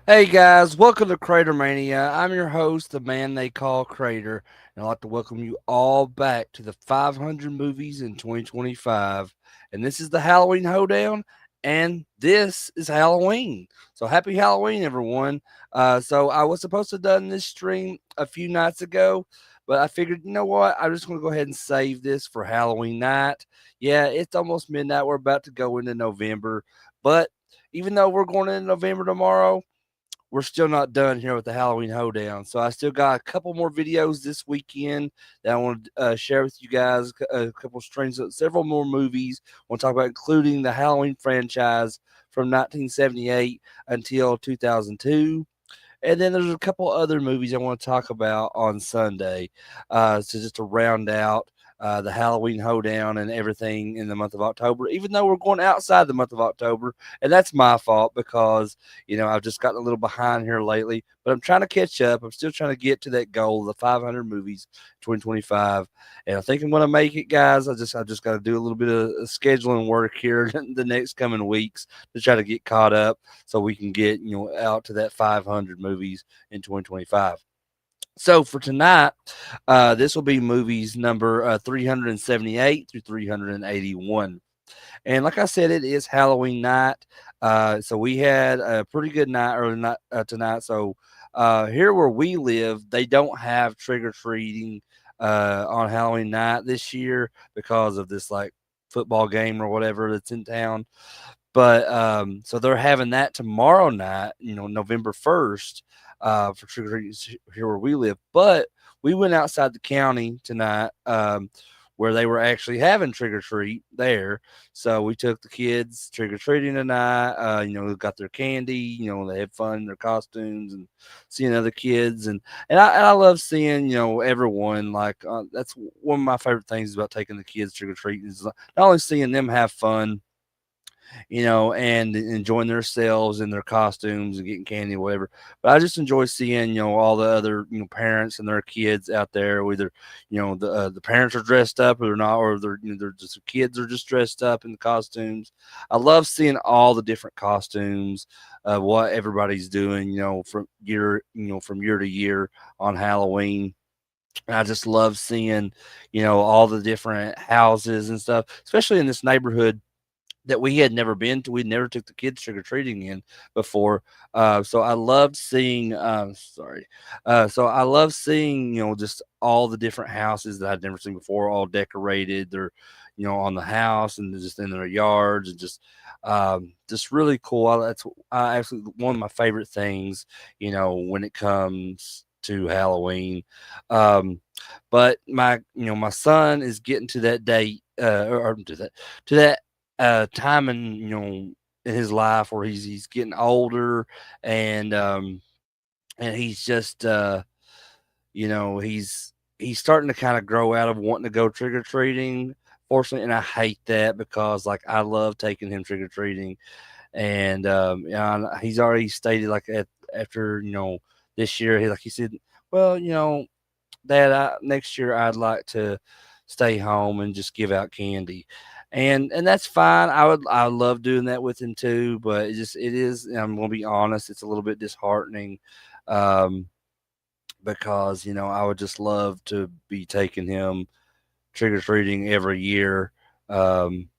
Hey guys, welcome to CraterMania. I'm your host, the man they call Crater, and I'd like to welcome you all back to the 500 movies in 2025. And this is the Halloween Hoedown, and this is Halloween. So happy Halloween, everyone. So I was supposed to have done this stream a few nights ago, but I figured, you know what? I'm just going to go ahead and save this for Halloween night. Yeah, it's almost midnight. We're about to go into November, but even though we're going into November tomorrow, we're still not done here with the Halloween Hoedown. So I still got a couple more videos this weekend that I want to share with you guys. A couple strings, several more movies. I want to talk about, including the Halloween franchise from 1978 until 2002. And then there's a couple other movies I want to talk about on Sunday. So just to round out the Halloween hoedown and everything in the month of October, even though we're going outside the month of October. And that's my fault because, I've just gotten a little behind here lately, but I'm trying to catch up. I'm still trying to get to that goal, the 500 movies 2025. And I think I'm going to make it, guys. I just got to do a little bit of scheduling work here the next coming weeks to try to get caught up so we can get out to that 500 movies in 2025. So for tonight, this will be movies number 378 through 381. And like I said, it is Halloween night. So we had a pretty good night early night tonight. So here where we live, they don't have trick or treating on Halloween night this year because of this like football game or whatever that's in town. But so they're having that tomorrow night, November 1st, for trick or treat here where we live. But we went outside the county tonight, where they were actually having trick or treat there. So we took the kids trick or treating tonight. Got their candy. They had fun in their costumes and seeing other kids, and I love seeing everyone. Like that's one of my favorite things about taking the kids trick or treating is not only seeing them have fun, and enjoying themselves in their costumes and getting candy or whatever. But I just enjoy seeing, all the other, parents and their kids out there. Whether, the parents are dressed up or they're not, or they're just the kids are just dressed up in the costumes. I love seeing all the different costumes of what everybody's doing, from year to year on Halloween. And I just love seeing, all the different houses and stuff, especially in this neighborhood that we had never been to. We never took the kids trick or treating in before. So I loved seeing. Sorry. So I love seeing just all the different houses that I'd never seen before, all decorated. They're on the house and just in their yards and just really cool. That's absolutely one of my favorite things. When it comes to Halloween. Um, but my son is getting to that date, or to that time in his life where he's getting older, and he's just he's starting to kind of grow out of wanting to go trick or treating. Fortunately, and I hate that because like I love taking him trick or treating, and he's already stated like after this year he said, well, Dad, next year I'd like to stay home and just give out candy, and that's fine. I love doing that with him too, but it is. I'm gonna be honest, it's a little bit disheartening, um, because I would just love to be taking him trick or treating every year, um,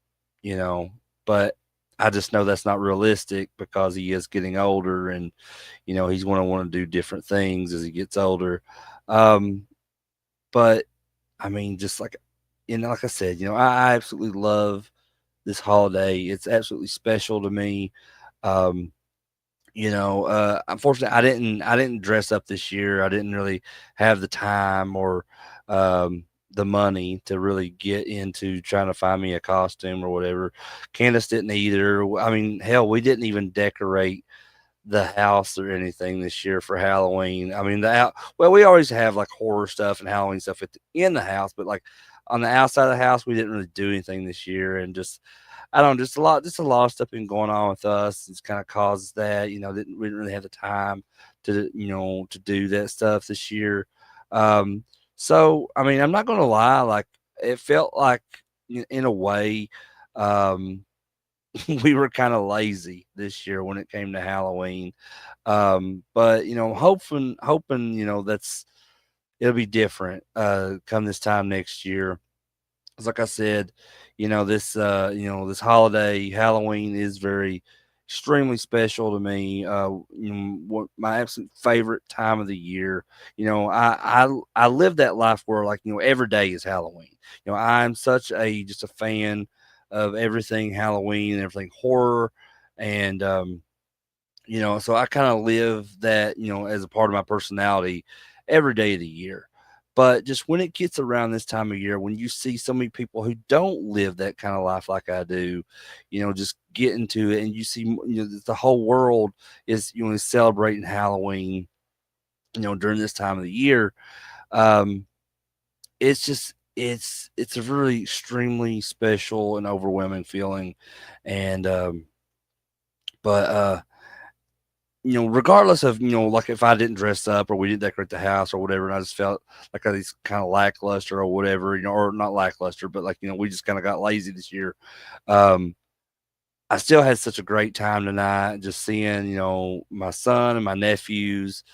you know, but I just know that's not realistic because he is getting older, and he's going to want to do different things as he gets older. Um, but I mean, just like I said, I absolutely love this holiday. It's absolutely special to me. Um, Unfortunately, I didn't dress up this year. I didn't really have the time or the money to really get into trying to find me a costume or whatever. Candace didn't either. I mean, hell, we didn't even decorate the house or anything this year for Halloween. I mean, well, we always have like horror stuff and Halloween stuff in the house, but like on the outside of the house, we didn't really do anything this year, and just I don't know, just a lot of stuff been going on with us. It's kind of caused that we didn't really have the time to do that stuff this year. Um, so I mean, I'm not gonna lie, like it felt like in a way. Um, we were kind of lazy this year when it came to Halloween. But hoping, that's it'll be different come this time next year. 'Cause like I said, this holiday, Halloween is very extremely special to me. What my absolute favorite time of the year. I live that life where like every day is Halloween. I'm such a just a fan of everything Halloween and everything horror, and so I kind of live that, as a part of my personality every day of the year. But just when it gets around this time of year, when you see so many people who don't live that kind of life like I do, just get into it and you see, that the whole world is celebrating Halloween, during this time of the year. Um, it's a really extremely special and overwhelming feeling. And, but, regardless of, like if I didn't dress up or we didn't decorate the house or whatever, and I just felt like I was kind of lackluster or whatever, or not lackluster, but like, we just kind of got lazy this year. Um, I still had such a great time tonight, just seeing, my son and my nephews,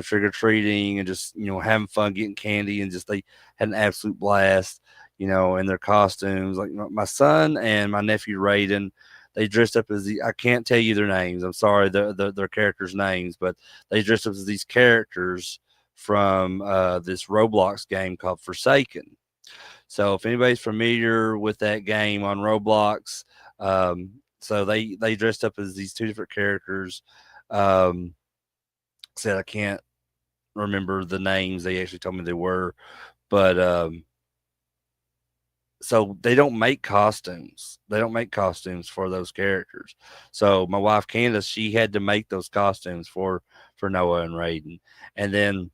trick or treating and just, having fun, getting candy, and just they had an absolute blast, in their costumes. Like my son and my nephew Raiden, they dressed up as I can't tell you their names. I'm sorry, their characters' names, but they dressed up as these characters from this Roblox game called Forsaken. So if anybody's familiar with that game on Roblox, so they dressed up as these two different characters. Um, Said I can't remember the names. They actually told me they were, but so they don't make costumes. They don't make costumes for those characters. So my wife Candace, she had to make those costumes for Noah and Raiden, and then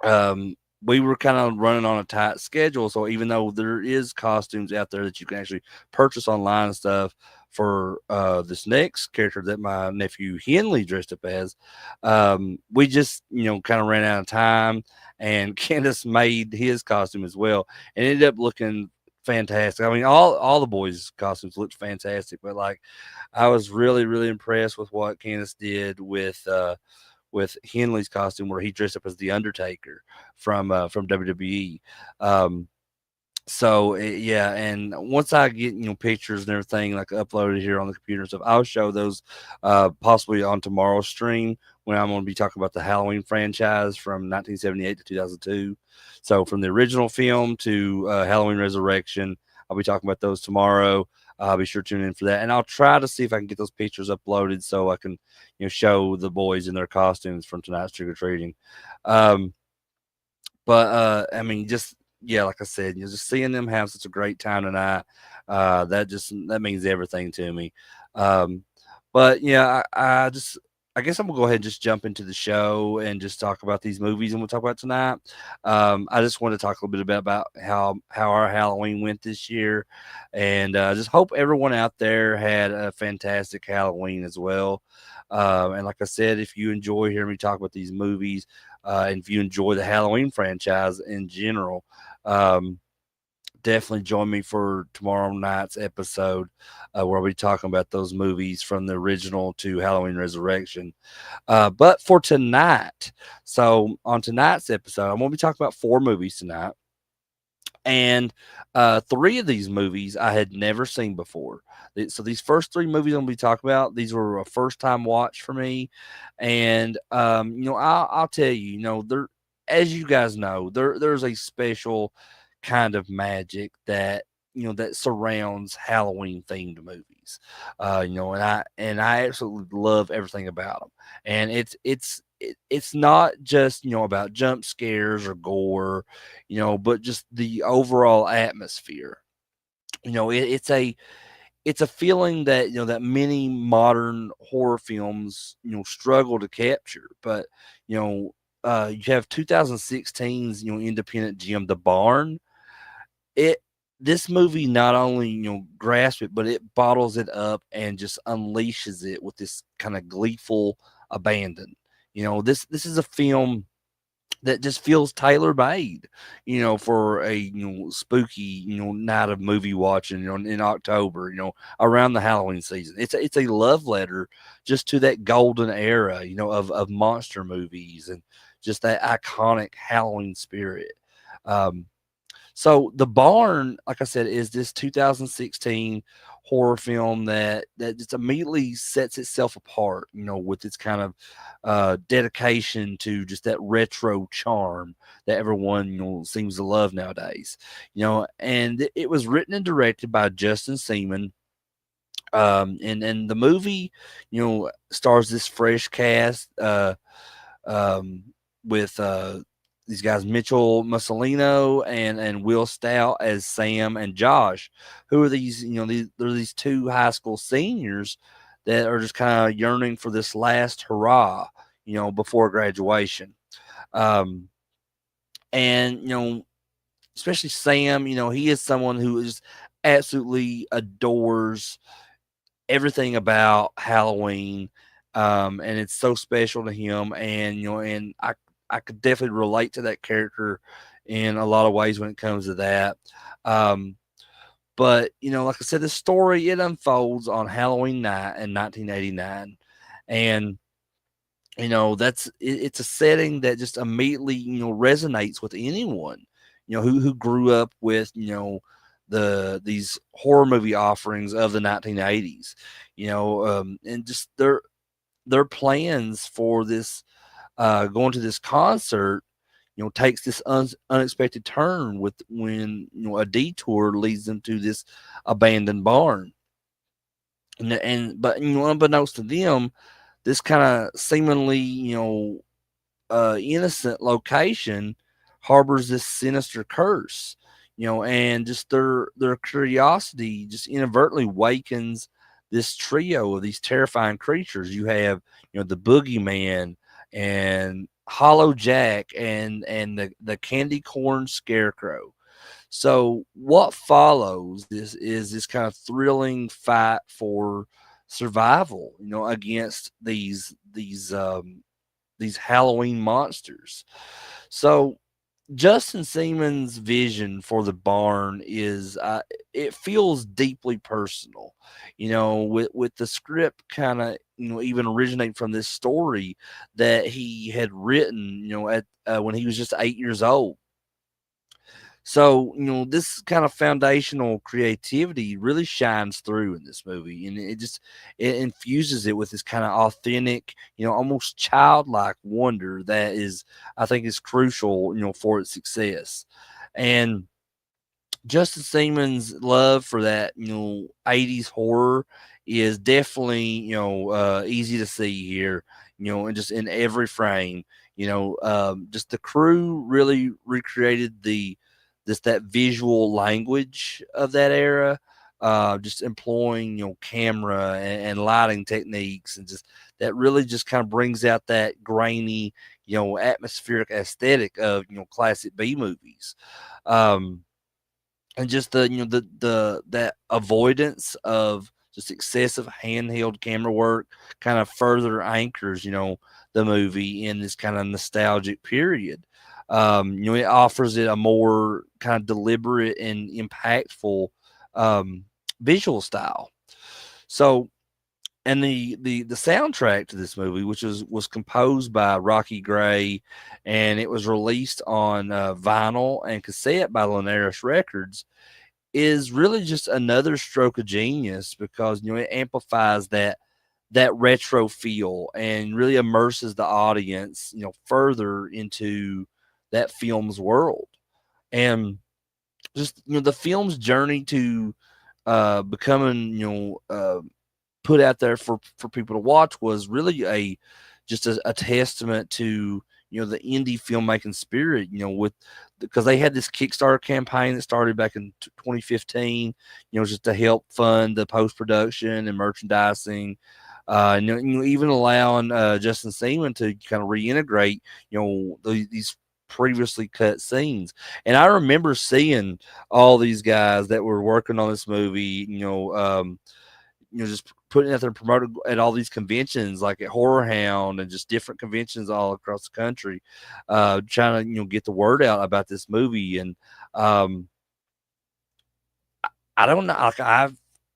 um, we were kind of running on a tight schedule. So even though there is costumes out there that you can actually purchase online and stuff for this next character that my nephew Henley dressed up as, we just kind of ran out of time, and Candace made his costume as well, and it ended up looking fantastic. I mean, all the boys' costumes looked fantastic, but like I was really really impressed with what Candace did with Henley's costume, where he dressed up as the Undertaker from WWE. Um, yeah, and once I get pictures and everything like uploaded here on the computer and stuff, I'll show those possibly on tomorrow's stream when I'm going to be talking about the Halloween franchise from 1978 to 2002. So from the original film to Halloween Resurrection, I'll be talking about those tomorrow. I'll be sure to tune in for that, and I'll try to see if I can get those pictures uploaded so I can show the boys in their costumes from tonight's trick or treating. Um, but I mean, just yeah, like I said, just seeing them have such a great time tonight, that means everything to me. Um, but yeah, I guess I'm gonna go ahead and just jump into the show and just talk about these movies and we'll talk about tonight. I just want to talk a little bit about how our Halloween went this year, and just hope everyone out there had a fantastic Halloween as well. And like I said, if you enjoy hearing me talk about these movies, and if you enjoy the Halloween franchise in general, um, definitely join me for tomorrow night's episode where I'll be talking about those movies from the original to Halloween Resurrection. But for tonight, so on tonight's episode, I'm going to be talking about 4 movies tonight. And 3 of these movies I had never seen before. So these first 3 movies I'm going to be talking about, these were a first time watch for me. And I'll tell you, there, as you guys know, there's a special kind of magic that that surrounds Halloween themed movies. And I absolutely love everything about them. And it's not just about jump scares or gore, but just the overall atmosphere. It's a feeling that that many modern horror films struggle to capture. But you know you have 2016's independent gem The Barn. it This movie not only grasps it, but it bottles it up and just unleashes it with this kind of gleeful abandon. This is a film that just feels tailor made, for a spooky night of movie watching, in October, around the Halloween season. It's a love letter just to that golden era, of monster movies and just that iconic Halloween spirit. Um, so the Barn, like I said, is this 2016 horror film that just immediately sets itself apart, with its kind of dedication to just that retro charm that everyone seems to love nowadays. And it was written and directed by Justin Seaman. And the movie, stars this fresh cast. Um, with these guys Mitchell Mussolino and Will Stout as Sam and Josh, who are these they're these two high school seniors that are just kind of yearning for this last hurrah, before graduation. Um, and especially Sam, he is someone who is absolutely adores everything about Halloween, and it's so special to him. And and I could definitely relate to that character in a lot of ways when it comes to that. Um, but like I said, the story it unfolds on Halloween night in 1989, and it's a setting that just immediately resonates with anyone who grew up with these horror movie offerings of the 1980s, and just their plans for this going to this concert takes this unexpected turn with when a detour leads them to this abandoned barn. But unbeknownst to them, this kind of seemingly innocent location harbors this sinister curse, and just their curiosity just inadvertently wakens this trio of these terrifying creatures. You have the boogeyman and Hollow Jack and the candy corn scarecrow. So what follows is this kind of thrilling fight for survival, against these Halloween monsters. So Justin Seaman's vision for the barn is it feels deeply personal, with the script kind of even originating from this story that he had written, at when he was just 8 years old. So, this kind of foundational creativity really shines through in this movie, and it infuses it with this kind of authentic, almost childlike wonder that is, I think, is crucial, for its success. And Justin Seaman's love for that, 80s horror is definitely, easy to see here, and just in every frame. Just the crew really recreated that visual language of that era, just employing camera and lighting techniques, and just that really just kind of brings out that grainy, atmospheric aesthetic of classic B movies. Um, and just the that avoidance of just excessive handheld camera work kind of further anchors the movie in this kind of nostalgic period. It offers it a more kind of deliberate and impactful um, visual style. So, and the soundtrack to this movie, which was composed by Rocky Gray, and it was released on vinyl and cassette by Linares Records, is really just another stroke of genius because it amplifies that retro feel and really immerses the audience further into that film's world. And just the film's journey to becoming put out there for people to watch was really a testament to the indie filmmaking spirit, with because they had this Kickstarter campaign that started back in 2015, just to help fund the post production and merchandising, even allowing Justin Seaman to kind of reintegrate these previously cut scenes. And I remember seeing all these guys that were working on this movie, just putting it out there and promoting at all these conventions, like at Horror Hound and just different conventions all across the country, trying to get the word out about this movie. And um, I don't know, like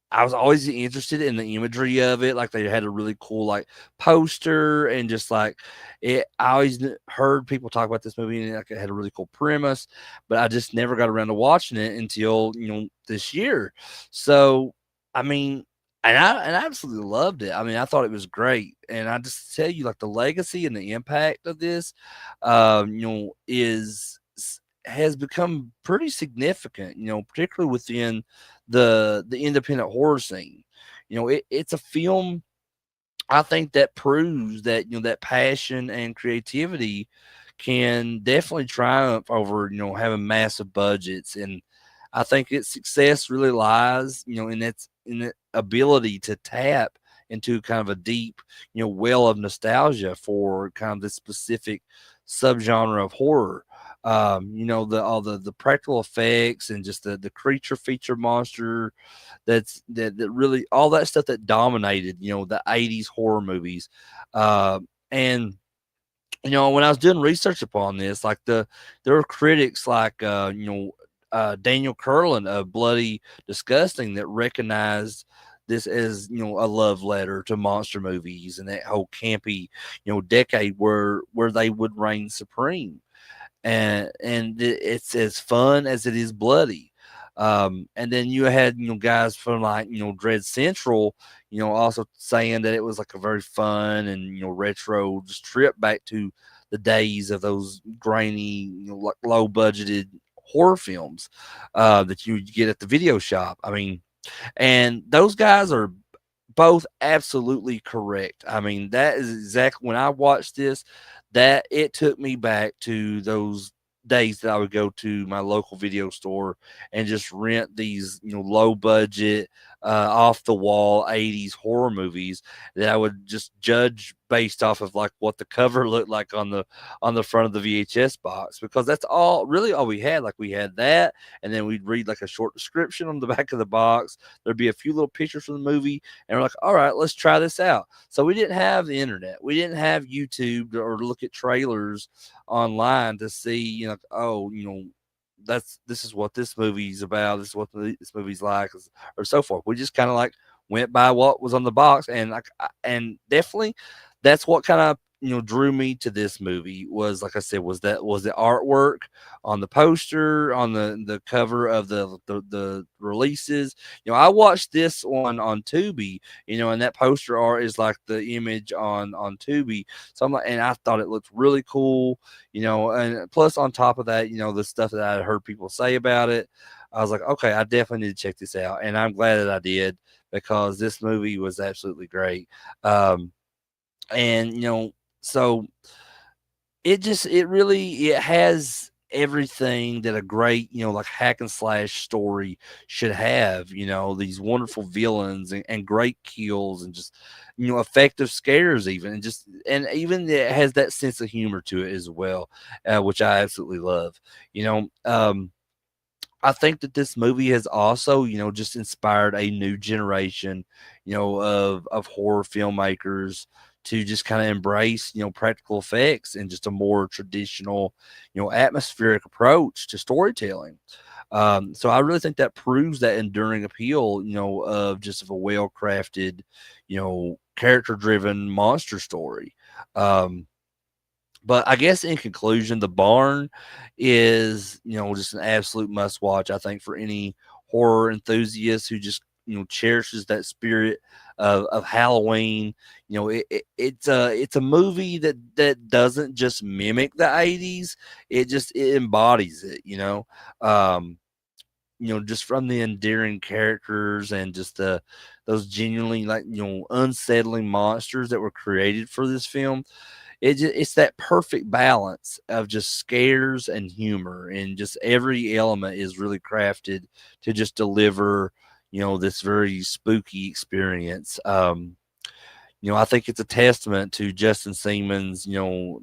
I was always interested in the imagery of it. Like they had a really cool like poster and just like it. I always heard people talk about this movie and like it had a really cool premise, but I just never got around to watching it until this year. So I mean, and I absolutely loved it. I mean, I thought it was great, and I just tell you like the legacy and the impact of this, is has become pretty significant, particularly within the independent horror scene. It's a film I think that proves that that passion and creativity can definitely triumph over having massive budgets. And I think its success really lies in the ability to tap into kind of a deep well of nostalgia for kind of this specific subgenre of horror. The all the practical effects and just the creature feature monster that really all that stuff that dominated the 80s horror movies. And when I was doing research upon this, like there were critics like Daniel Curlin of Bloody Disgusting that recognized this as a love letter to monster movies and that whole campy decade where they would reign supreme. And it's as fun as it is bloody. And then you had guys from like Dread Central, also saying that it was like a very fun and retro just trip back to the days of those grainy, like low budgeted horror films that you would get at the video shop. I mean, and those guys are both absolutely correct. I mean, that is exactly when I watched this, that it took me back to those days that I would go to my local video store and just rent these, low budget, off the wall 80s horror movies that I would just judge based off of like what the cover looked like on the front of the VHS box, because that's all we had. Like we had that, and then we'd read like a short description on the back of the box. There'd be a few little pictures from the movie, and we're like, all right, let's try this out. So we didn't have the internet, we didn't have YouTube or look at trailers online to see, oh, this is what this movie's about. This is what this movie's like, or so forth. We just kind of like went by what was on the box, and like, and definitely that's what kind of drew me to this movie. Was like I said, was the artwork on the poster, on the cover of the releases. I watched this one on Tubi, and that poster art is like the image on Tubi. So I'm like, and I thought it looked really cool, and plus on top of that, the stuff that I had heard people say about it, I was like, okay, I definitely need to check this out, and I'm glad that I did, because this movie was absolutely great. And so it has everything that a great like hack and slash story should have. These wonderful villains and great kills and just effective scares, even, and even it has that sense of humor to it as well, which I absolutely love. I think that this movie has also, just inspired a new generation, of horror filmmakers to just kind of embrace, practical effects and just a more traditional, atmospheric approach to storytelling. So I really think that proves that enduring appeal, of a well crafted, character driven monster story. But I guess in conclusion, The Barn is, just an absolute must watch, I think, for any horror enthusiast who just, cherishes that spirit of Halloween. It's a movie that doesn't just mimic the 80s, it embodies it, Um, just from the endearing characters and just those genuinely like, unsettling monsters that were created for this film. It's that perfect balance of just scares and humor, and just every element is really crafted to just deliver, this very spooky experience. I think it's a testament to Justin Seaman's,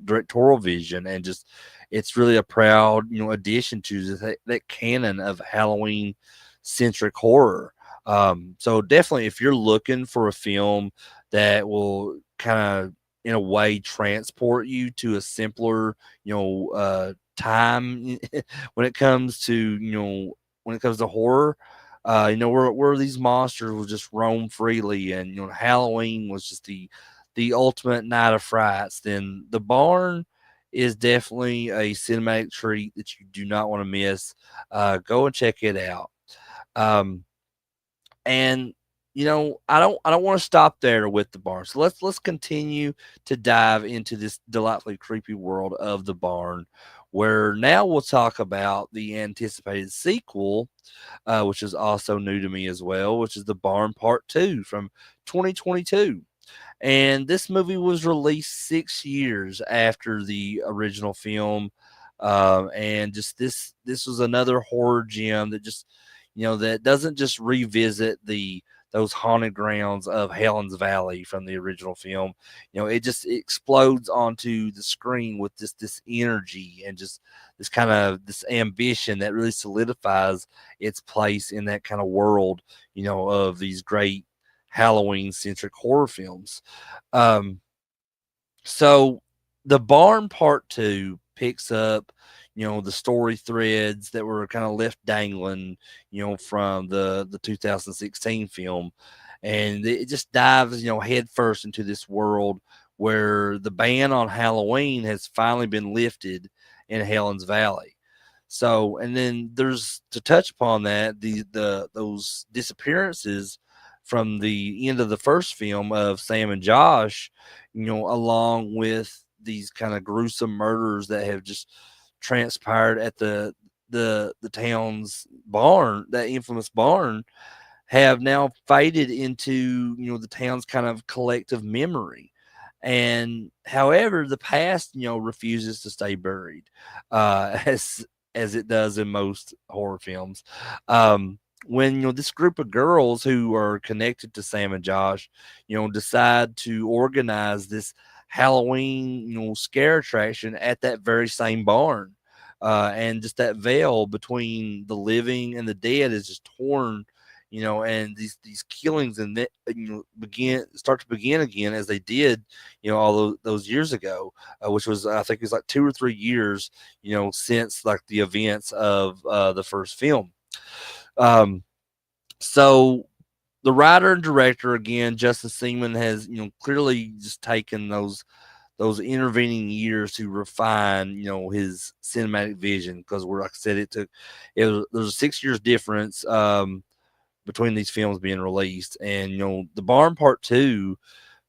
directorial vision, and just it's really a proud, addition to that canon of Halloween centric horror. So definitely, if you're looking for a film that will kind of, in a way, transport you to a simpler, time when it comes to, when it comes to horror, where these monsters will just roam freely, and Halloween was just the ultimate night of frights. Then the barn is definitely a cinematic treat that you do not want to miss. Go and check it out. Um, and I don't want to stop there with the barn. So let's continue to dive into this delightfully creepy world of the barn, where now we'll talk about the anticipated sequel, which is also new to me as well, which is the Barn Part 2 from 2022. And this movie was released 6 years after the original film. And just this was another horror gem that just, that doesn't just revisit those haunted grounds of Helen's Valley from the original film. It just explodes onto the screen with this energy and just this kind of this ambition that really solidifies its place in that kind of world, of these great Halloween centric horror films. Um, so the Barn Part 2 picks up, the story threads that were kind of left dangling, from the 2016 film. And it just dives, head first into this world where the ban on Halloween has finally been lifted in Helen's Valley. So, and then there's, to touch upon that, those disappearances from the end of the first film of Sam and Josh, along with these kind of gruesome murders that have just transpired at the town's barn, that infamous barn, have now faded into, the town's kind of collective memory. And however, the past, refuses to stay buried, as it does in most horror films. When this group of girls who are connected to Sam and Josh, decide to organize this Halloween, scare attraction at that very same barn, and just that veil between the living and the dead is just torn, and these killings and that, start to begin again as they did, all those years ago, which was, I think it was like 2 or 3 years, since like the events of the first film. Um, so the writer and director again, Justin Seaman, has clearly just taken those intervening years to refine his cinematic vision, because we're, like I said, there's a 6 years difference between these films being released. And the Barn Part 2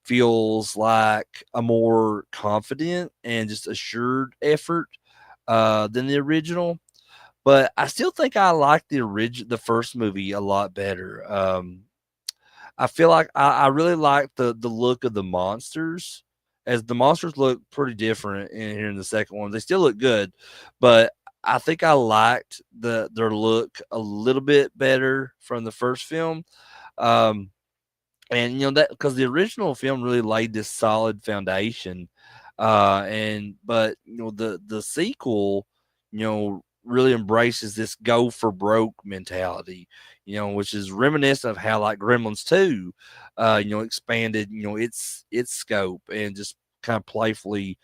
feels like a more confident and just assured effort than the original. But I still think I like the first movie a lot better. I feel like I really like the look of the monsters, as the monsters look pretty different in here in the second one. They still look good, but I think I liked their look a little bit better from the first film. Um, and that, because the original film really laid this solid foundation, and but the sequel, really embraces this go for broke mentality, which is reminiscent of how like Gremlins 2, expanded, its scope and just kind of playfully,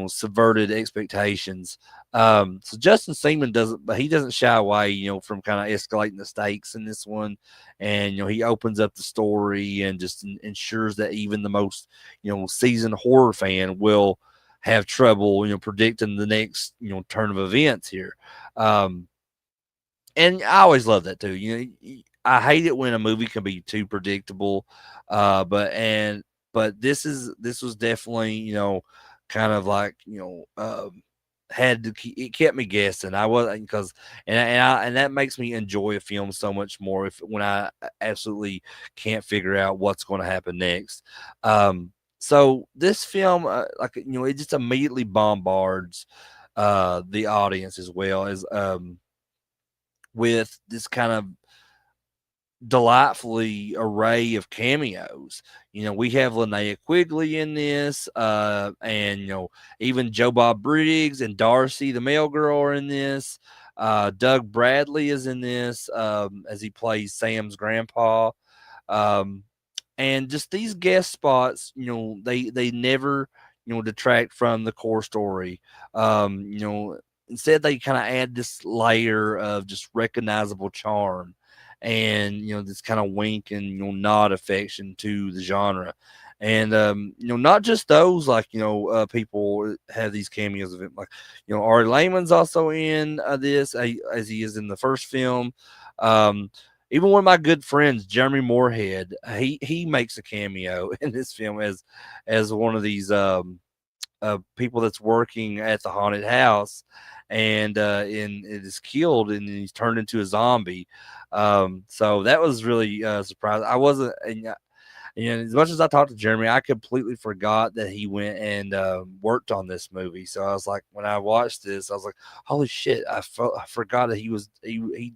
subverted expectations. So Justin Seaman doesn't, but he doesn't shy away, from kind of escalating the stakes in this one. And, he opens up the story and just ensures that even the most, seasoned horror fan will have trouble, predicting the next, turn of events here. Um, and I always love that too. I hate it when a movie can be too predictable. But this was definitely, kind of like, it kept me guessing. I wasn't, because and that makes me enjoy a film so much more if when I absolutely can't figure out what's going to happen next. So this film, like, it just immediately bombards the audience, as well as with this kind of delightfully array of cameos. We have Linnea Quigley in this, and even Joe Bob Briggs and Darcy, the mail girl, are in this. Doug Bradley is in this as he plays Sam's grandpa. Um, and just these guest spots, they never, detract from the core story. Instead they kind of add this layer of just recognizable charm and this kind of wink and nod affection to the genre. And not just those, like people have these cameos of it, like Ari Lehman's also in this as he is in the first film. um Even one of my good friends, Jeremy Moorhead, he makes a cameo in this film as one of these people that's working at the haunted house, and it is killed and he's turned into a zombie. So that was really surprising. I wasn't, and as much as I talked to Jeremy, I completely forgot that he went and worked on this movie. So I was like, when I watched this, I was like, holy shit, I forgot that he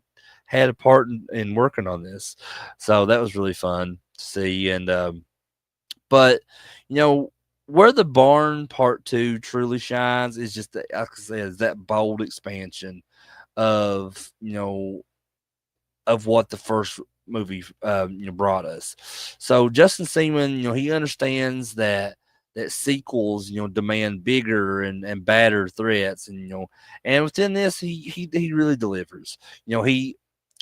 had a part in working on this. So that was really fun to see. And but you know where the barn part two truly shines is just that, like I said, is that bold expansion of of what the first movie brought us. So Justin Seaman, he understands that sequels demand bigger and badder threats, and and within this he really delivers.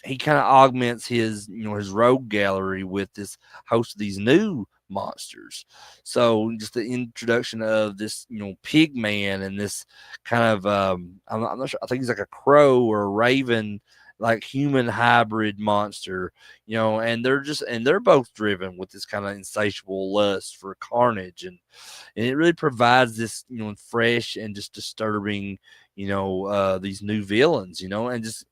He kind of augments his his rogue gallery with this host of these new monsters. So just the introduction of this pig man and this kind of I'm not sure, I think he's like a crow or a raven, like human hybrid monster. And they're both driven with this kind of insatiable lust for carnage, and it really provides this fresh and just disturbing these new villains,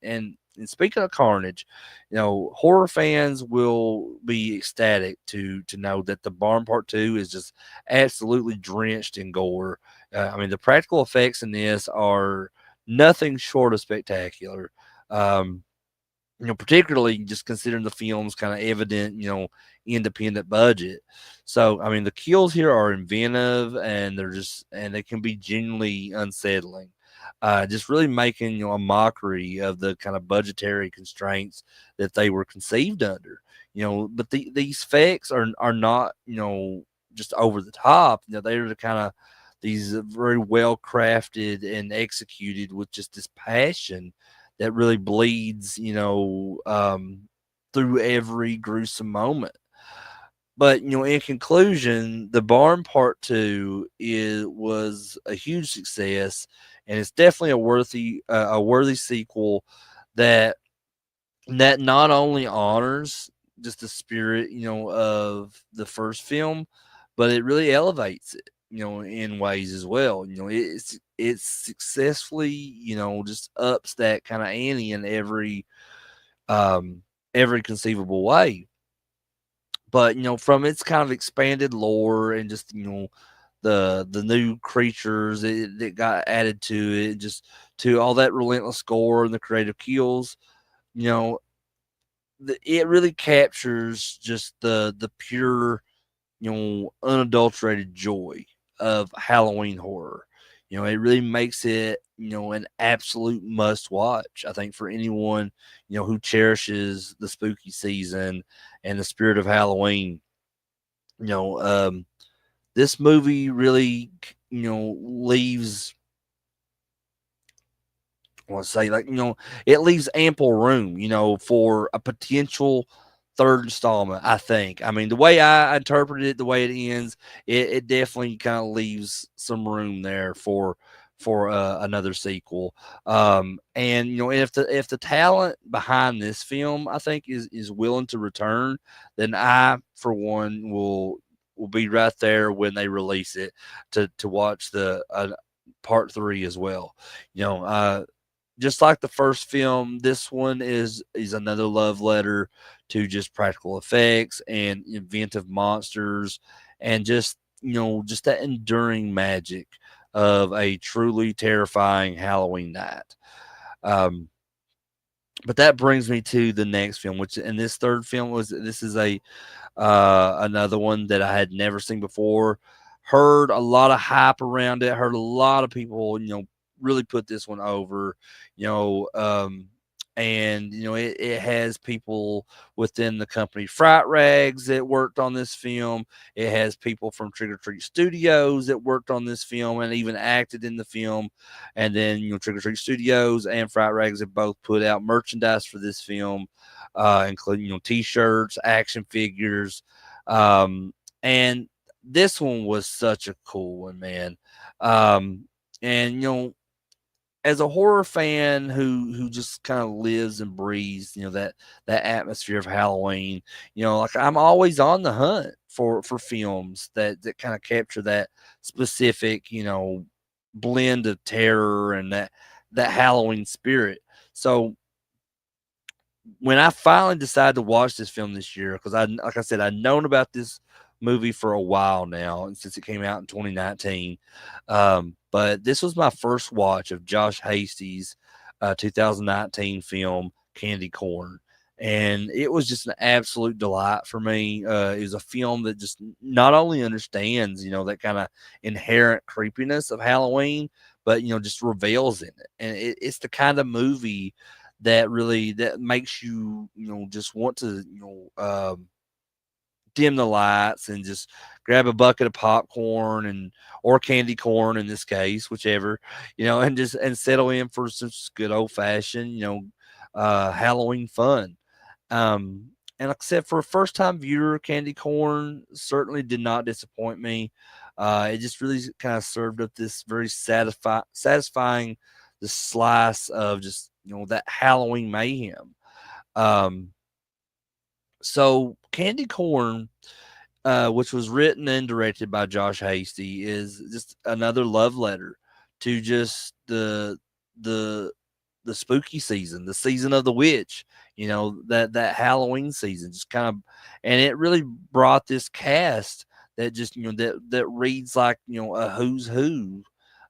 and speaking of carnage, horror fans will be ecstatic to know that the Barn Part 2 is just absolutely drenched in gore. I mean, the practical effects in this are nothing short of spectacular. Um, particularly just considering the film's kind of evident, independent budget. So, I mean, the kills here are inventive and and they can be genuinely unsettling. Just really making, a mockery of the kind of budgetary constraints that they were conceived under. But these facts are not, just over the top. They're the kind of these very well crafted and executed with just this passion that really bleeds, through every gruesome moment. But in conclusion, the Barn Part Two was a huge success, and it's definitely a worthy sequel that not only honors just the spirit of the first film, but it really elevates it in ways as well. It's successfully just ups that kind of ante in um every conceivable way. But from its kind of expanded lore and just the new creatures that got added to it, just to all that relentless gore and the creative kills, you know it really captures just the pure, unadulterated joy of Halloween horror. It really makes it, an absolute must watch, I think, for anyone, who cherishes the spooky season and the spirit of Halloween. You know, um, this movie really, leaves, I want to say, like, it leaves ample room, for a potential third installment. I think. I mean, the way I interpreted it, the way it ends, it definitely kind of leaves some room there for another sequel. And if the talent behind this film, I think, is willing to return, then I, for one, will be right there when they release it to watch the part three as well. Just like the first film, this one is another love letter to just practical effects and inventive monsters, and just that enduring magic of a truly terrifying Halloween night. Um, but that brings me to the next film, which, and this third film, this is a another one that I had never seen before. Heard a lot of hype around it. Heard a lot of people, really put this one over, you know. And it has people within the company Fright Rags that worked on this film. It has people from Trick or Treat Studios that worked on this film and even acted in the film. And then Trick or Treat Studios and Fright Rags have both put out merchandise for this film, including T-shirts, action figures, and this one was such a cool one, man. And as a horror fan who just kind of lives and breathes, that atmosphere of Halloween, like I'm always on the hunt for films that kind of capture that specific, blend of terror and that Halloween spirit. So when I finally decided to watch this film this year, because like I said, I'd known about this movie for a while now, and since it came out in 2019, but this was my first watch of Josh Hasty's 2019 film Candy Corn, and it was just an absolute delight for me. It was a film that just not only understands, that kind of inherent creepiness of Halloween, but just reveals in it, and it's the kind of movie that makes you just want to dim the lights and just grab a bucket of popcorn or candy corn in this case, whichever, and settle in for some good old fashioned Halloween fun. And like I said, for a first time viewer, candy corn certainly did not disappoint me. It just really kind of served up this very satisfying the slice of just that Halloween mayhem. Um, so Candy Corn, which was written and directed by Josh Hasty, is just another love letter to just the the spooky season, the season of the witch. That Halloween season, just kind of, and it really brought this cast that just that reads like a who's who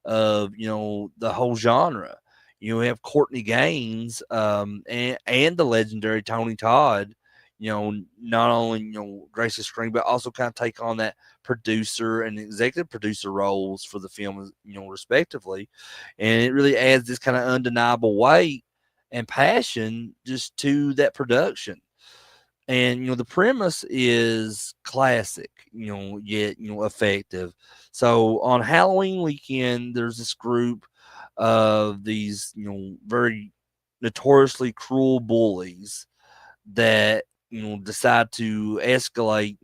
of the whole genre. We have Courtney Gaines, and the legendary Tony Todd, not only, grace the screen, but also kind of take on that producer and executive producer roles for the film, respectively. And it really adds this kind of undeniable weight and passion just to that production. And, the premise is classic, yet, effective. So on Halloween weekend, there's this group of these, very notoriously cruel bullies that decide to escalate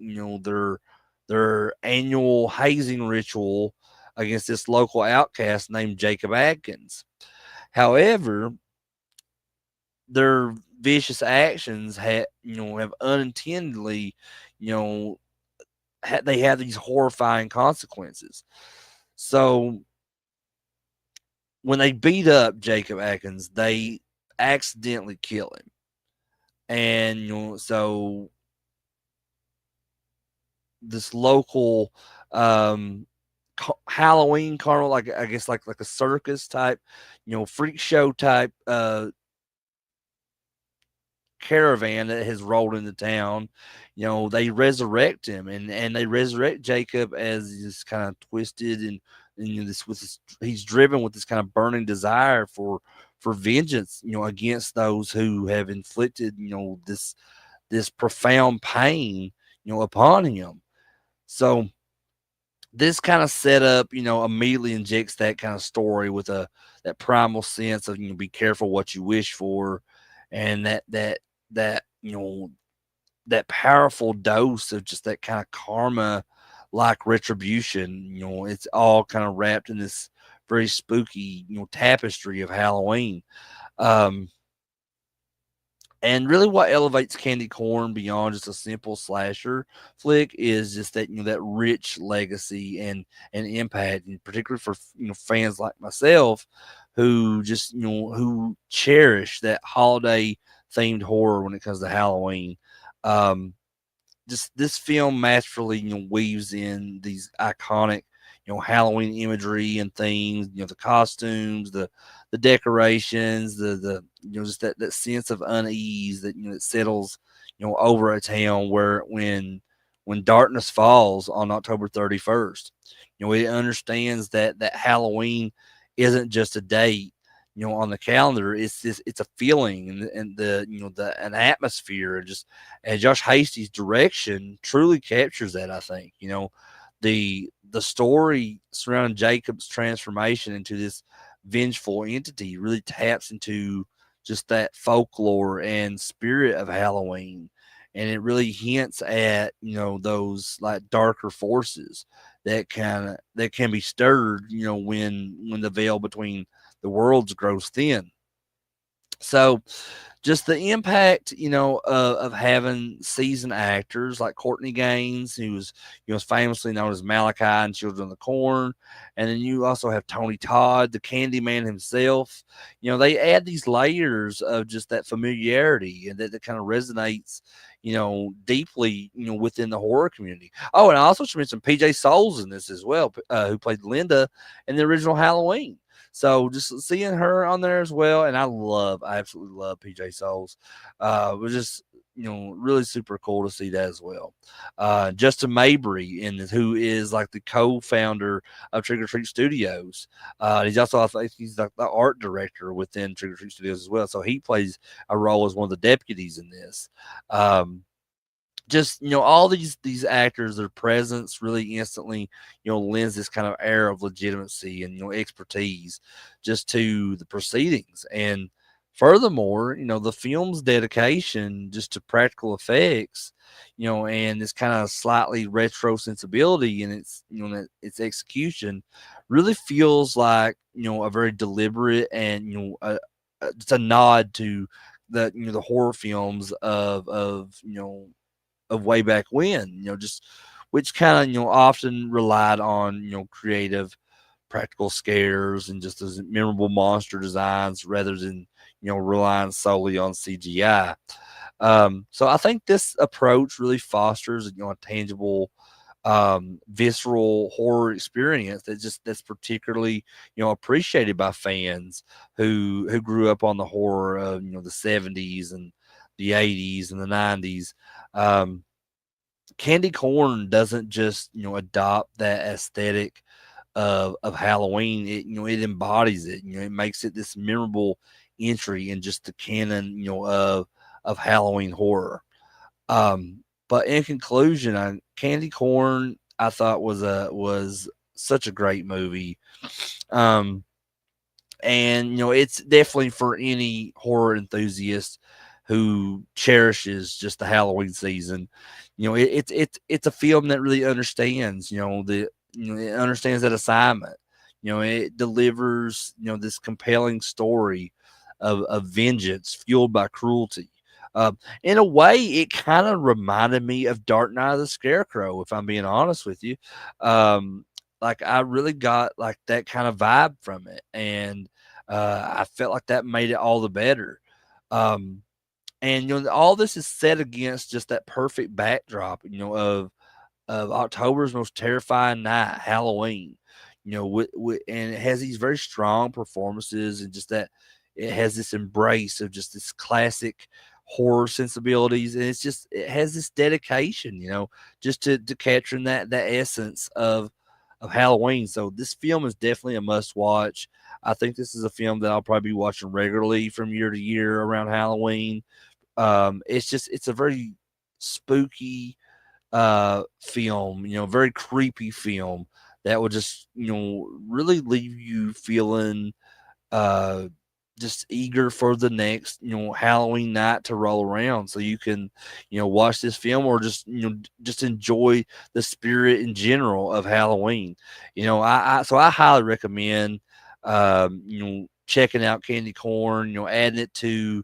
their annual hazing ritual against this local outcast named Jacob Atkins. However, their vicious actions have unintendedly, they have these horrifying consequences. So when they beat up Jacob Atkins, they accidentally kill him. And so this local Halloween carnival, like I guess like a circus type, freak show type caravan that has rolled into town, they resurrect him, and they resurrect Jacob as this kind of twisted and he's driven with this kind of burning desire for vengeance, against those who have inflicted, this profound pain, upon him. So this kind of setup, immediately injects that kind of story with that primal sense of, be careful what you wish for, and that that powerful dose of just that kind of karma like retribution. It's all kind of wrapped in this very spooky, tapestry of Halloween. And really what elevates Candy Corn beyond just a simple slasher flick is just that, that rich legacy and impact, and particularly for, fans like myself who just, who cherish that holiday themed horror when it comes to Halloween. Just this film masterfully, weaves in these iconic, Halloween imagery and themes, the costumes, the decorations, the just that sense of unease that that settles, over a town where when darkness falls on October 31st. It understands that Halloween isn't just a date, on the calendar. It's a feeling, and the the an atmosphere, and Josh Hasty's direction truly captures that. I think the story surrounding Jacob's transformation into this vengeful entity really taps into just that folklore and spirit of Halloween. And it really hints at, those like darker forces that can be stirred, when the veil between the worlds grows thin. So just the impact, of having seasoned actors like Courtney Gaines, who's famously known as Malachi in Children of the Corn, and then you also have Tony Todd, the Candyman himself. They add these layers of just that familiarity, and that kind of resonates, deeply, within the horror community. Oh, and I also should mention PJ Souls in this as well, who played Linda in the original Halloween. So just seeing her on there as well, and I absolutely love PJ Souls. It was just really super cool to see that as well. Justin Mabry in this, who is like the co-founder of Trick or Treat Studios. He's also, I think, he's like the art director within Trick or Treat Studios as well. So he plays a role as one of the deputies in this. Just all these actors, their presence really instantly lends this kind of air of legitimacy and expertise just to the proceedings. And furthermore, the film's dedication just to practical effects, and this kind of slightly retro sensibility in its its execution really feels like a very deliberate and it's a nod to the horror films of way back when, just which kind of, often relied on, creative practical scares and just those memorable monster designs rather than, relying solely on CGI. So I think this approach really fosters, a tangible, visceral horror experience that's particularly, appreciated by fans who grew up on the horror of, the 70s and the 80s and the 90s. Um, Candy Corn doesn't just adopt that aesthetic of Halloween. It embodies it. It makes it this memorable entry in just the canon of Halloween horror. But in conclusion, Candy Corn I thought was such a great movie. Um, and it's definitely for any horror enthusiast who cherishes just the Halloween season. It's a film that really understands it understands that assignment. It delivers this compelling story of vengeance fueled by cruelty. In a way, it kind of reminded me of Dark Knight of the Scarecrow, if I'm being honest with you. Like I really got like that kind of vibe from it, and I felt like that made it all the better. Um, and all this is set against just that perfect backdrop, of October's most terrifying night, Halloween. And it has these very strong performances, and just that it has this embrace of just this classic horror sensibilities, and it has this dedication, just to capturing that essence of Halloween. So this film is definitely a must watch. I think this is a film that I'll probably be watching regularly from year to year around Halloween. It's a very spooky film, very creepy film that will just, really leave you feeling uh just eager for the next, Halloween night to roll around so you can, watch this film or just, just enjoy the spirit in general of Halloween. I highly recommend checking out Candy Corn, adding it to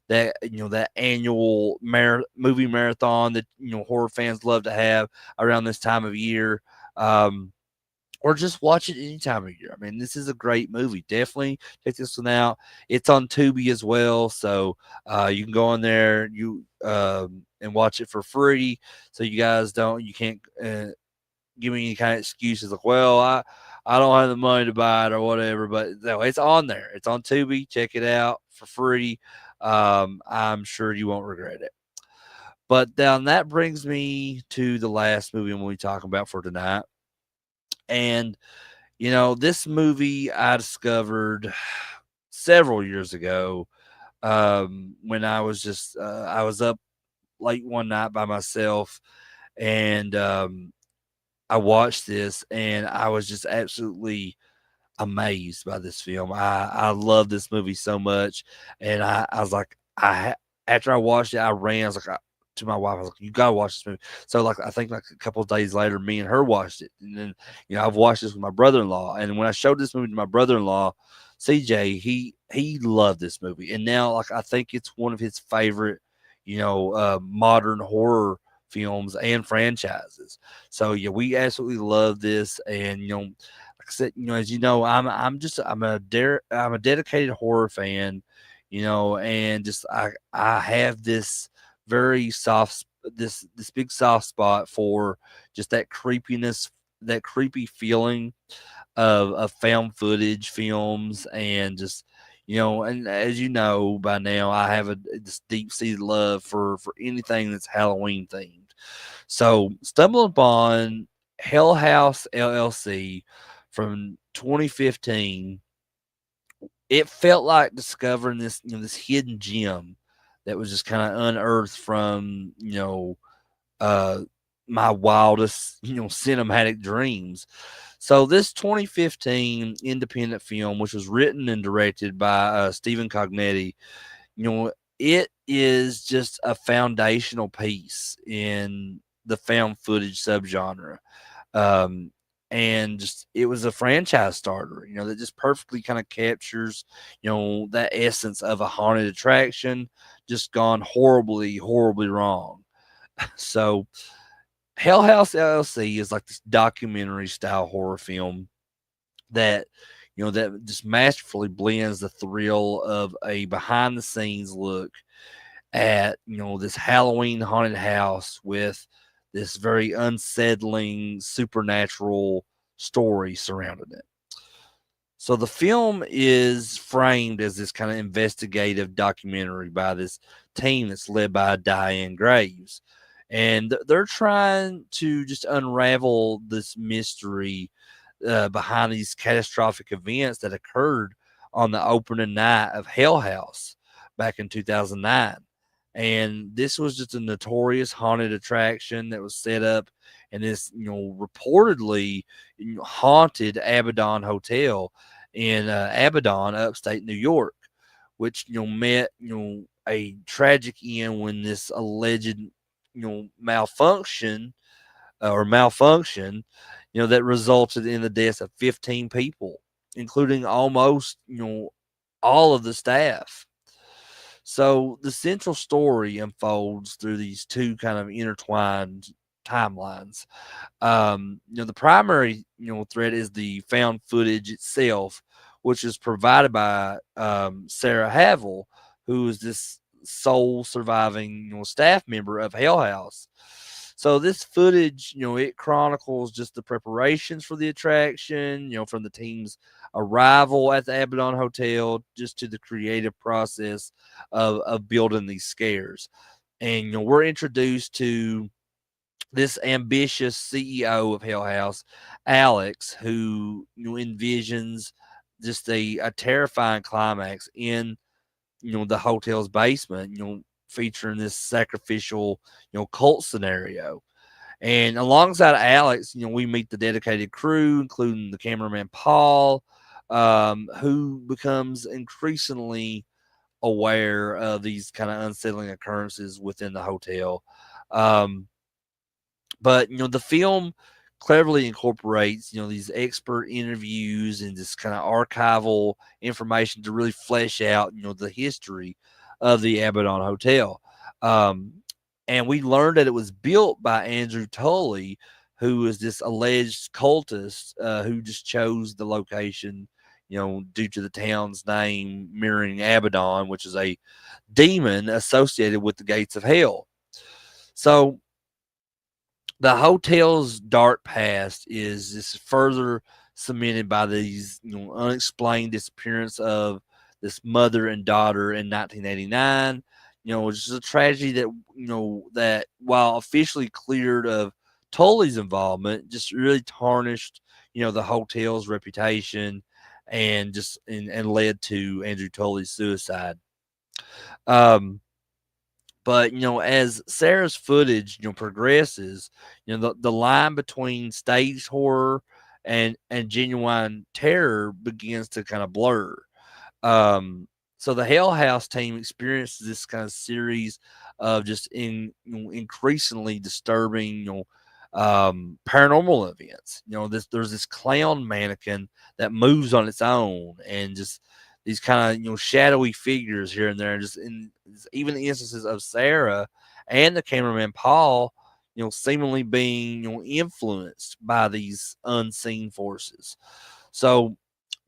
that annual movie marathon that horror fans love to have around this time of year. Or just watch it any time of year. I mean, this is a great movie. Definitely check this one out. It's on Tubi as well, so you can go on there and watch it for free. So you can't give me any kind of excuses like, well, I don't have the money to buy it or whatever. But no, it's on there. It's on Tubi. Check it out for free. I'm sure you won't regret it. But then that brings me to the last movie I'm going to be talking about for tonight. And This movie I discovered several years ago, when I was up late one night by myself, and I watched this, and I was just absolutely amazed by this film. I love this movie so much, and I was like, after I watched it, I ran. I was like, to my wife, I was like, "You gotta watch this movie." So like, I think like a couple of days later, me and her watched it, and then I've watched this with my brother-in-law, and when I showed this movie to my brother-in-law, CJ, he loved this movie, and now like I think it's one of his favorite, modern horror films and franchises. So yeah, we absolutely love this, and like I said, as you know, I'm a dedicated horror fan, and just I have this very this big soft spot for just that creepiness, that creepy feeling of found footage films, and just and as you know by now, I have this deep seated love for anything that's Halloween themed. So stumbled upon Hell House LLC from 2015. It felt like discovering this hidden gem that was just kind of unearthed from uh my wildest cinematic dreams. So this 2015 independent film, which was written and directed by Stephen Cognetti, it is just a foundational piece in the found footage subgenre. Um, and just it was a franchise starter, that just perfectly kind of captures, that essence of a haunted attraction just gone horribly, horribly wrong. So Hell House LLC is like this documentary style horror film that that just masterfully blends the thrill of a behind the scenes look at this Halloween haunted house with this very unsettling supernatural story surrounding it. So the film is framed as this kind of investigative documentary by this team that's led by Diane Graves. And they're trying to just unravel this mystery behind these catastrophic events that occurred on the opening night of Hell House back in 2009. And this was just a notorious haunted attraction that was set up in this, reportedly haunted Abaddon Hotel in Abaddon, upstate New York, which met a tragic end when this alleged malfunction that resulted in the deaths of 15 people, including almost all of the staff. So the central story unfolds through these two kind of intertwined timelines. The primary, thread is the found footage itself, which is provided by Sarah Havel, who is this sole surviving, staff member of Hell House. So this footage, it chronicles just the preparations for the attraction, from the team's arrival at the Abaddon Hotel, just to the creative process of building these scares. And we're introduced to this ambitious CEO of Hell House, Alex, who envisions just a terrifying climax in the hotel's basement, featuring this sacrificial cult scenario. And alongside Alex, we meet the dedicated crew, including the cameraman Paul, who becomes increasingly aware of these kind of unsettling occurrences within the hotel. Um, but the film cleverly incorporates these expert interviews and this kind of archival information to really flesh out the history of the Abaddon Hotel. Um, and we learned that it was built by Andrew Tully, who is this alleged cultist who just chose the location, due to the town's name mirroring Abaddon, which is a demon associated with the gates of hell. So the hotel's dark past is just further cemented by these unexplained disappearance of this mother and daughter in 1989, which is a tragedy that that while officially cleared of Tully's involvement, just really tarnished the hotel's reputation, and led to Andrew Tully's suicide. Um, but as Sarah's footage progresses, the line between stage horror and genuine terror begins to kind of blur. Um, so the Hell House team experiences this kind of series of just increasingly disturbing, paranormal events. There's this clown mannequin that moves on its own, and just these kind of shadowy figures here and there, just in even the instances of Sarah and the cameraman Paul, seemingly being influenced by these unseen forces. So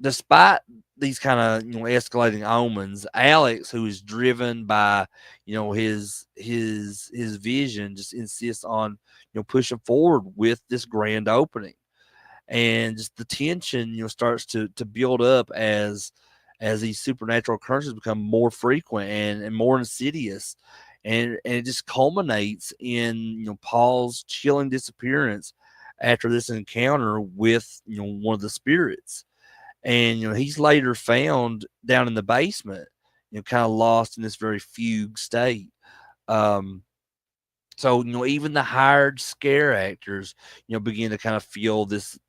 despite these kind of escalating omens, Alex, who is driven by his vision, just insists on pushing forward with this grand opening. And just the tension starts to build up as these supernatural occurrences become more frequent and more insidious, and it just culminates in Paul's chilling disappearance after this encounter with one of the spirits. And he's later found down in the basement, kind of lost in this very fugue state. um so even the hired scare actors begin to kind of feel this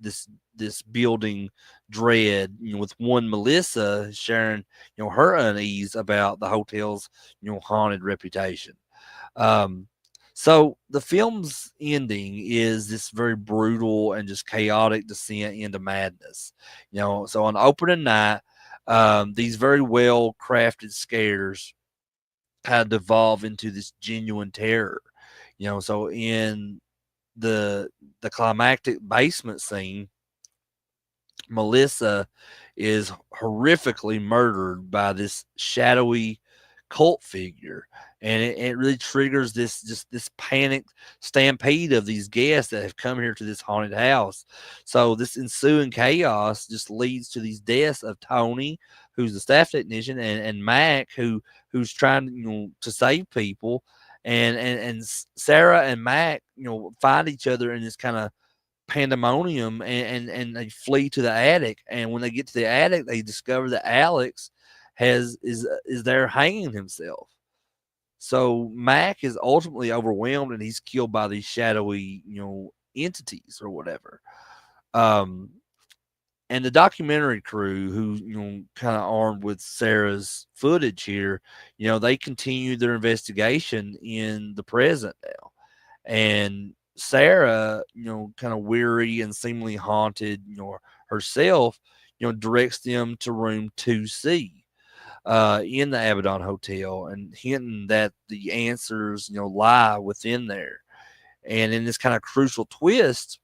building dread, with one Melissa sharing her unease about the hotel's haunted reputation. um so the film's ending is this very brutal and just chaotic descent into madness. So on opening night, these very well crafted scares kind of devolve into this genuine terror. So in the the climactic basement scene, Melissa is horrifically murdered by this shadowy cult figure, and it really triggers this panic stampede of these guests that have come here to this haunted house. So this ensuing chaos just leads to these deaths of Tony, who's the staff technician, and Mac, who's trying to save people. And Sarah and Mac find each other in this kind of pandemonium, and they flee to the attic. And when they get to the attic, they discover that Alex is there hanging himself. So Mac is ultimately overwhelmed, and he's killed by these shadowy entities or whatever. um and the documentary crew, who kind of armed with Sarah's footage here, they continue their investigation in the present now. And Sarah, kind of weary and seemingly haunted, herself, directs them to room 2C in the Abaddon Hotel, and hinting that the answers, lie within there. And in this kind of crucial twist,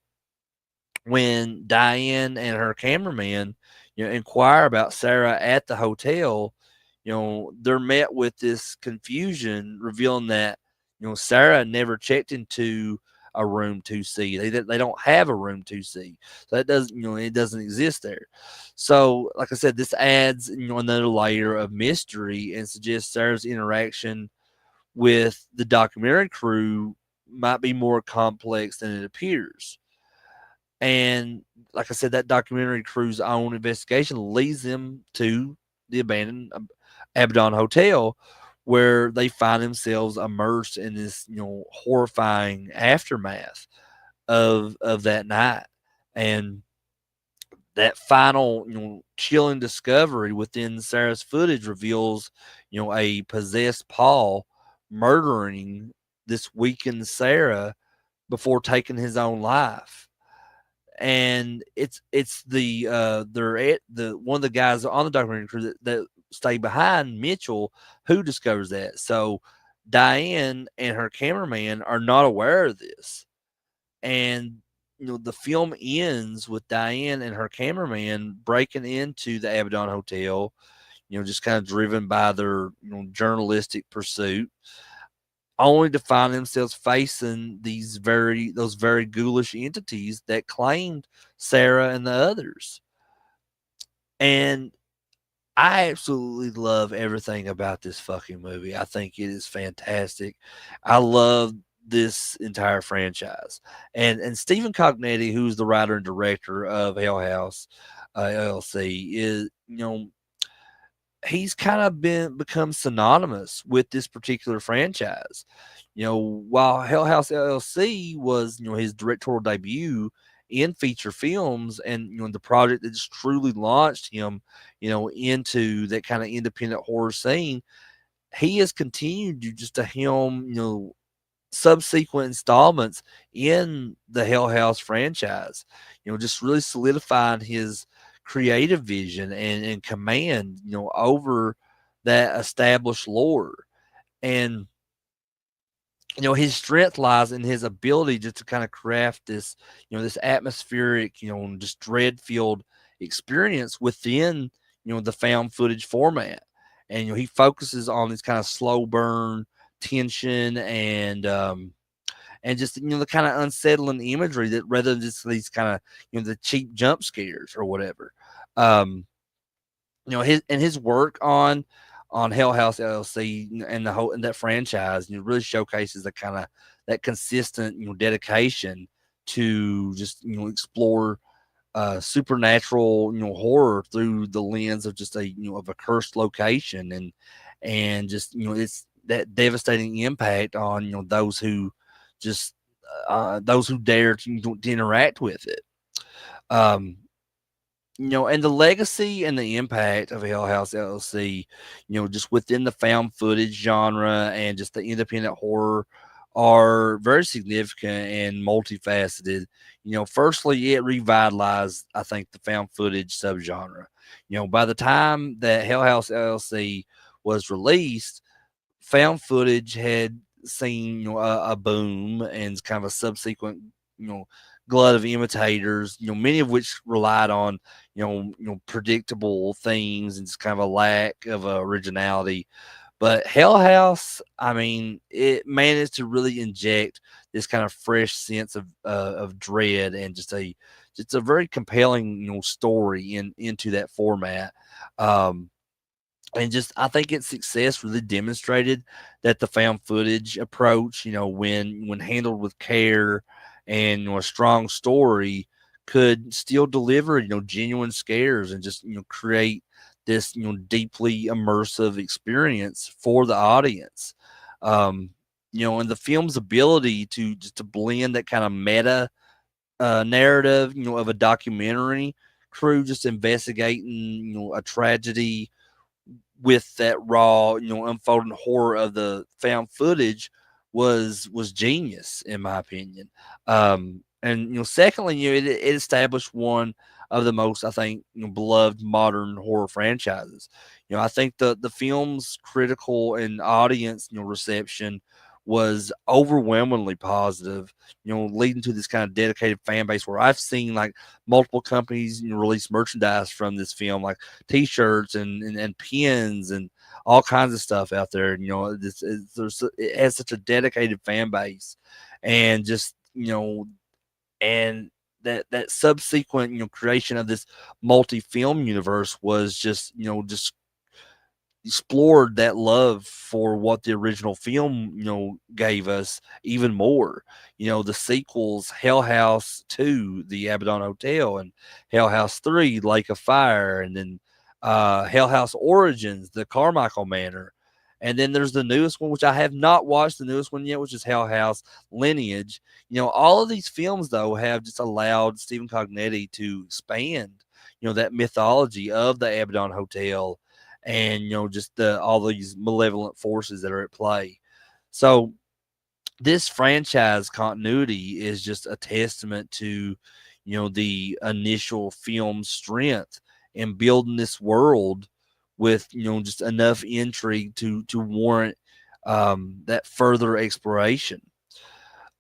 when Diane and her cameraman, inquire about Sarah at the hotel, they're met with this confusion, revealing that, Sarah never checked into a room 2C. They don't have a room 2C. So that doesn't, it doesn't exist there. So, like I said, this adds, another layer of mystery and suggests Sarah's interaction with the documentary crew might be more complex than it appears. And like I said, that documentary crew's own investigation leads them to the abandoned Abaddon Hotel, where they find themselves immersed in this, horrifying aftermath of that night. And that final, chilling discovery within Sarah's footage reveals, a possessed Paul murdering this weakened Sarah before taking his own life. And it's they're at the one of the guys on the documentary crew that stay behind, Mitchell, who discovers that. So Diane and her cameraman are not aware of this. And the film ends with Diane and her cameraman breaking into the Abaddon Hotel, just kind of driven by their journalistic pursuit, only to find themselves facing those very ghoulish entities that claimed Sarah and the others. And I absolutely love everything about this fucking movie. I think it is fantastic. I love this entire franchise. And Stephen Cognetti, who's the writer and director of Hell House LLC, is he's kind of been become synonymous with this particular franchise. While Hell House LLC was his directorial debut in feature films, and the project that just truly launched him into that kind of independent horror scene, he has continued to helm subsequent installments in the Hell House franchise. Just really solidifying his creative vision and command, over that established lore. And his strength lies in his ability just to kind of craft this, this atmospheric, just dread filled experience within, the found footage format. And he focuses on this kind of slow burn tension and just the kind of unsettling imagery that rather than just these kind of the cheap jump scares or whatever. Um, his work on Hell House LLC and the whole and that franchise, really showcases the kind of that consistent dedication to just explore supernatural horror through the lens of just a of a cursed location and just it's that devastating impact on those who just those who dare to interact with it. Um, and the legacy and the impact of Hell House LLC, just within the found footage genre and just the independent horror are very significant and multifaceted. Firstly, it revitalized, I think, the found footage subgenre. By the time that Hell House LLC was released, found footage had seen a boom and kind of a subsequent you know glut of imitators, many of which relied on predictable themes and just kind of a lack of originality. But Hell House, I mean, it managed to really inject this kind of fresh sense of dread and just a very compelling story into that format. Um, and just I think its success really demonstrated that the found footage approach, when handled with care and a strong story, could still deliver genuine scares and just create this deeply immersive experience for the audience. Um, and the film's ability to just to blend that kind of meta narrative, of a documentary crew just investigating a tragedy with that raw, unfolding horror of the found footage was genius in my opinion. And secondly, it established one of the most, I think, beloved modern horror franchises. I think the film's critical and audience, reception was overwhelmingly positive, leading to this kind of dedicated fan base where I've seen like multiple companies release merchandise from this film, like T-shirts and pins and all kinds of stuff out there. It has such a dedicated fan base, and just and that subsequent creation of this multi film universe was just just explored that love for what the original film, gave us even more. The sequels, Hell House 2, The Abaddon Hotel, and Hell House 3, Lake of Fire, and then Hell House Origins, The Carmichael Manor. And then there's the newest one, which I have not watched the newest one yet, which is Hell House Lineage. All of these films, though, have just allowed Stephen Cognetti to expand, that mythology of the Abaddon Hotel and just all these malevolent forces that are at play. So this franchise continuity is just a testament to the initial film strength in building this world with just enough intrigue to warrant that further exploration.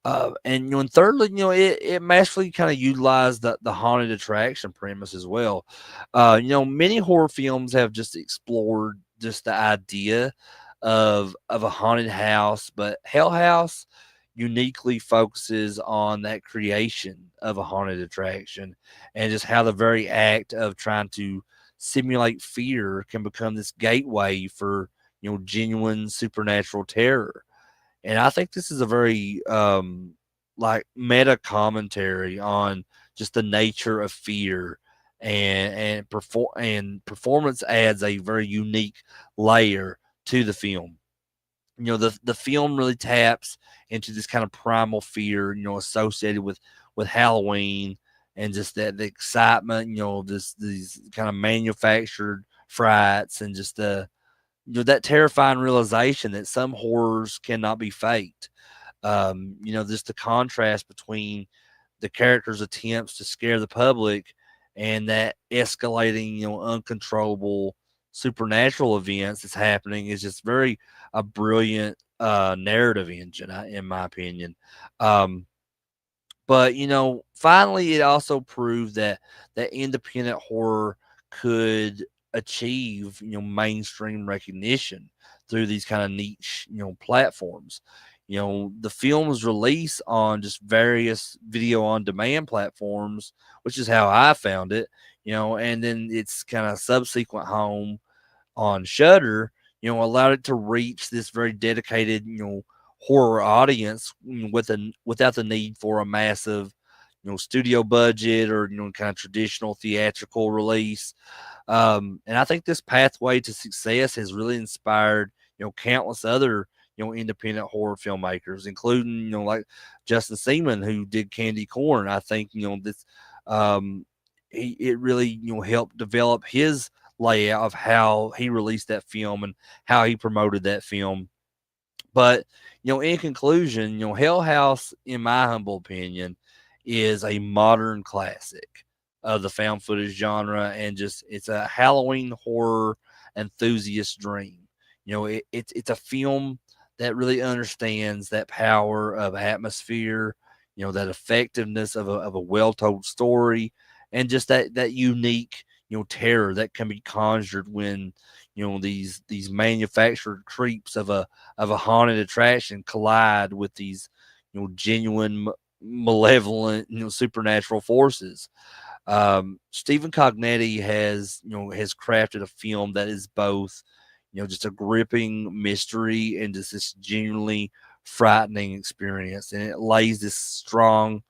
And and thirdly, it masterfully kind of utilized the haunted attraction premise as well. Many horror films have just explored just the idea of a haunted house, but Hell House uniquely focuses on that creation of a haunted attraction and just how the very act of trying to simulate fear can become this gateway for genuine supernatural terror. And I think this is a very like meta commentary on just the nature of fear, and performance adds a very unique layer to the film. The film really taps into this kind of primal fear, associated with Halloween, and just that the excitement, this these kind of manufactured frights, and just the that terrifying realization that some horrors cannot be faked. Just the contrast between the characters' attempts to scare the public and that escalating, uncontrollable supernatural events that's happening is just very a brilliant narrative engine, in my opinion. Um, but finally, it also proved that independent horror could achieve mainstream recognition through these kind of niche platforms. The film was released on just various video on demand platforms, which is how I found it. And then its kind of subsequent home on Shutter, allowed it to reach this very dedicated, horror audience, without the need for a massive, studio budget, or kind of traditional theatrical release. And I think this pathway to success has really inspired, countless other, independent horror filmmakers, including, like Justin Seaman, who did Candy Corn. I think, this, um, it really, helped develop his layout of how he released that film and how he promoted that film. But in conclusion, Hell House, in my humble opinion, is a modern classic of the found footage genre, and just it's a Halloween horror enthusiast dream. It's a film that really understands that power of atmosphere, that effectiveness of a well told story, and just that unique terror that can be conjured when these manufactured creeps of a haunted attraction collide with these genuine malevolent supernatural forces. Stephen Cognetti has crafted a film that is both just a gripping mystery and just this genuinely frightening experience, and it lays this strong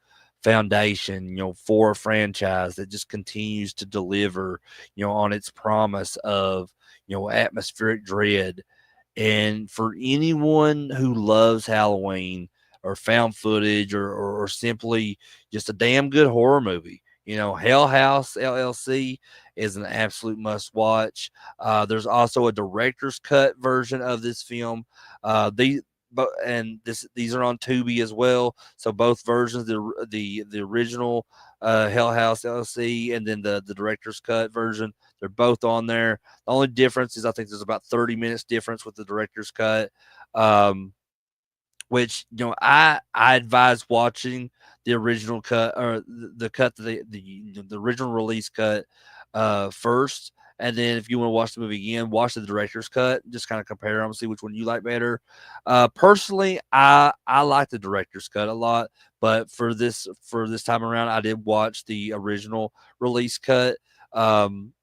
foundation for a franchise that just continues to deliver on its promise of atmospheric dread. And for anyone who loves Halloween, or found footage, or simply just a damn good horror movie, Hell House LLC is an absolute must watch. There's also a director's cut version of this film. These these are on Tubi as well. So both versions, the original Hell House LLC, and then the director's cut version, they're both on there. The only difference is I think there's about 30 minutes difference with the director's cut. Um, which I advise watching the original cut, or the cut, the original release cut first, and then if you want to watch the movie again, watch the director's cut. Just kind of compare them, see which one you like better. Personally, I like the director's cut a lot, but for this time around, I did watch the original release cut. Um,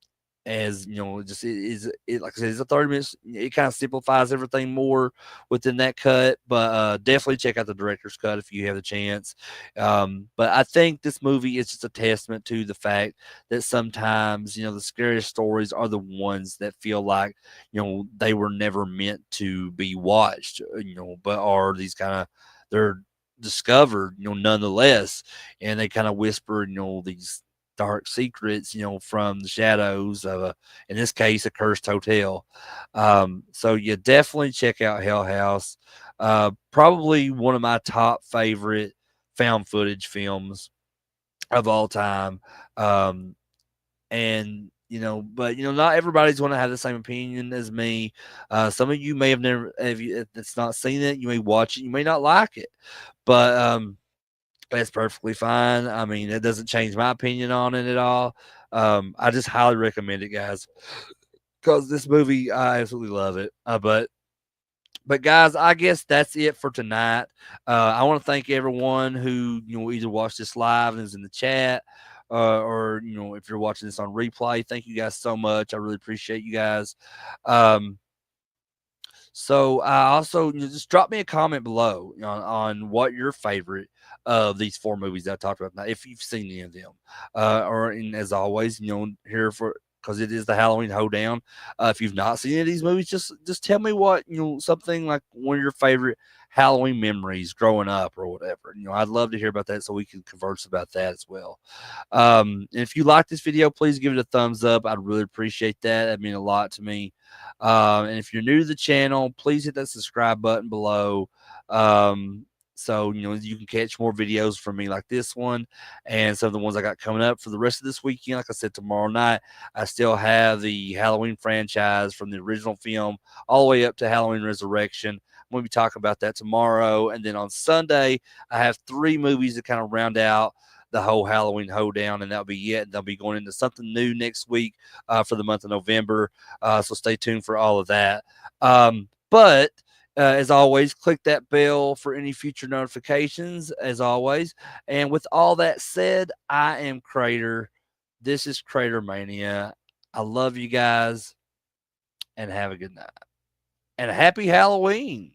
as just it like I said, it's a 30 minutes. It kind of simplifies everything more within that cut, but definitely check out the director's cut if you have the chance. But I think this movie is just a testament to the fact that sometimes the scariest stories are the ones that feel like they were never meant to be watched, but are these kind of, they're discovered nonetheless, and they kind of whisper these dark secrets, from the shadows of in this case, a cursed hotel. So you definitely check out Hell House. Probably one of my top favorite found footage films of all time. Um, and but not everybody's going to have the same opinion as me. Some of you may have never, if it's not seen it, you may watch it, you may not like it, but that's perfectly fine. I mean, it doesn't change my opinion on it at all. I just highly recommend it, guys, because this movie, I absolutely love it. But guys, I guess that's it for tonight. I want to thank everyone who either watched this live and is in the chat, or if you're watching this on replay. Thank you guys so much. I really appreciate you guys. Um, So also just drop me a comment below on what your favorite of these four movies that I talked about now, if you've seen any of them. Or and as always, here for because it is the Halloween Hoedown. If you've not seen any of these movies, just tell me what something like one of your favorite Halloween memories growing up or whatever. I'd love to hear about that so we can converse about that as well. And if you like this video, please give it a thumbs up. I'd really appreciate that. That'd mean a lot to me. And if you're new to the channel, please hit that subscribe button below. So you can catch more videos from me like this one and some of the ones I got coming up for the rest of this weekend. Like I said, tomorrow night I still have the Halloween franchise from the original film all the way up to Halloween Resurrection. I'm going to be talking about that tomorrow. And then on Sunday, I have 3 movies to kind of round out the whole Halloween hoedown, and that'll be it. They'll be going into something new next week for the month of November. So stay tuned for all of that. But as always, click that bell for any future notifications, as always. And with all that said, I am Crater. This is CraterMania. I love you guys, and have a good night. And happy Halloween.